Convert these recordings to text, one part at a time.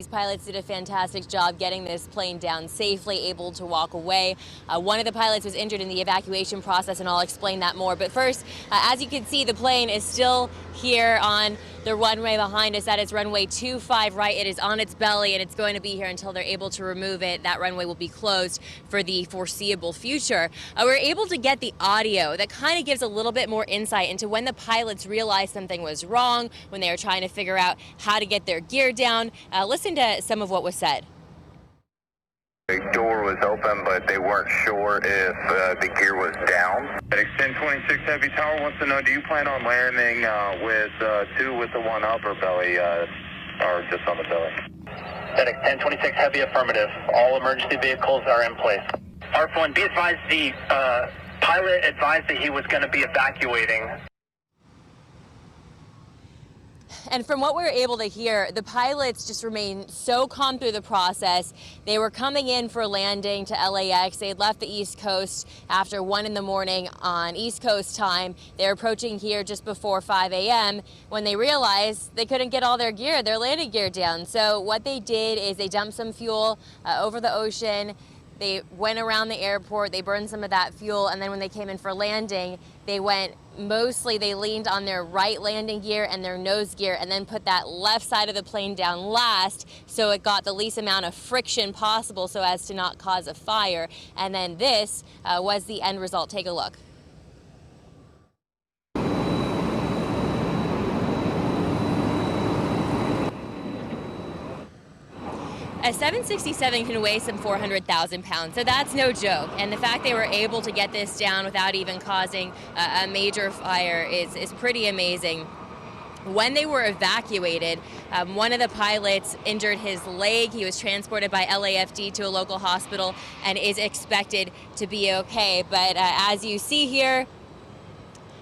These pilots did a fantastic job getting this plane down safely, able to walk away. One of the pilots was injured in the evacuation process, and I'll explain that more. But first, as you can see, the plane is still here on the runway behind us. That is runway 25 right. It is on its belly, and it's going to be here until they're able to remove it. That runway will be closed for the foreseeable future. We're able to get the audio that kind of gives a little bit more insight into when the pilots realized something was wrong, when they were trying to figure out how to get their gear down. Listen to some of what was said. The door was open, but they weren't sure if the gear was down. Extend 26 Heavy Tower wants to know, do you plan on landing with two with the one upper belly or just on the belly? That Extend 26 Heavy, affirmative. All emergency vehicles are in place. ARF-1, be advised the pilot advised that he was going to be evacuating. And from what we were able to hear, the pilots just remained so calm through the process. They were coming in for landing to LAX. They had left the East Coast after 1 in the morning on East Coast time. They were approaching here just before 5 a.m. when they realized they couldn't get all their gear, their landing gear down. So what they did is they dumped some fuel over the ocean. They went around the airport, they burned some of that fuel, and then when they came in for landing, they leaned on their right landing gear and their nose gear, and then put that left side of the plane down last so it got the least amount of friction possible so as to not cause a fire. And then this was the end result. Take a look. A 767 can weigh some 400,000 pounds, so that's no joke. And the fact they were able to get this down without even causing a major fire is pretty amazing. When they were evacuated, one of the pilots injured his leg. He was transported by LAFD to a local hospital and is expected to be okay. But as you see here,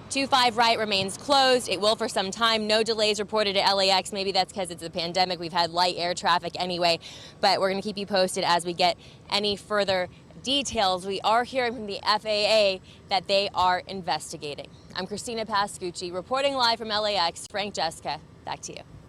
25 right remains closed. It will for some time. No delays reported at LAX. Maybe that's because it's a pandemic. We've had light air traffic anyway, but we're going to keep you posted as we get any further details. We are hearing from the FAA that they are investigating. I'm Christina Pascucci reporting live from LAX. Frank, Jessica, back to you.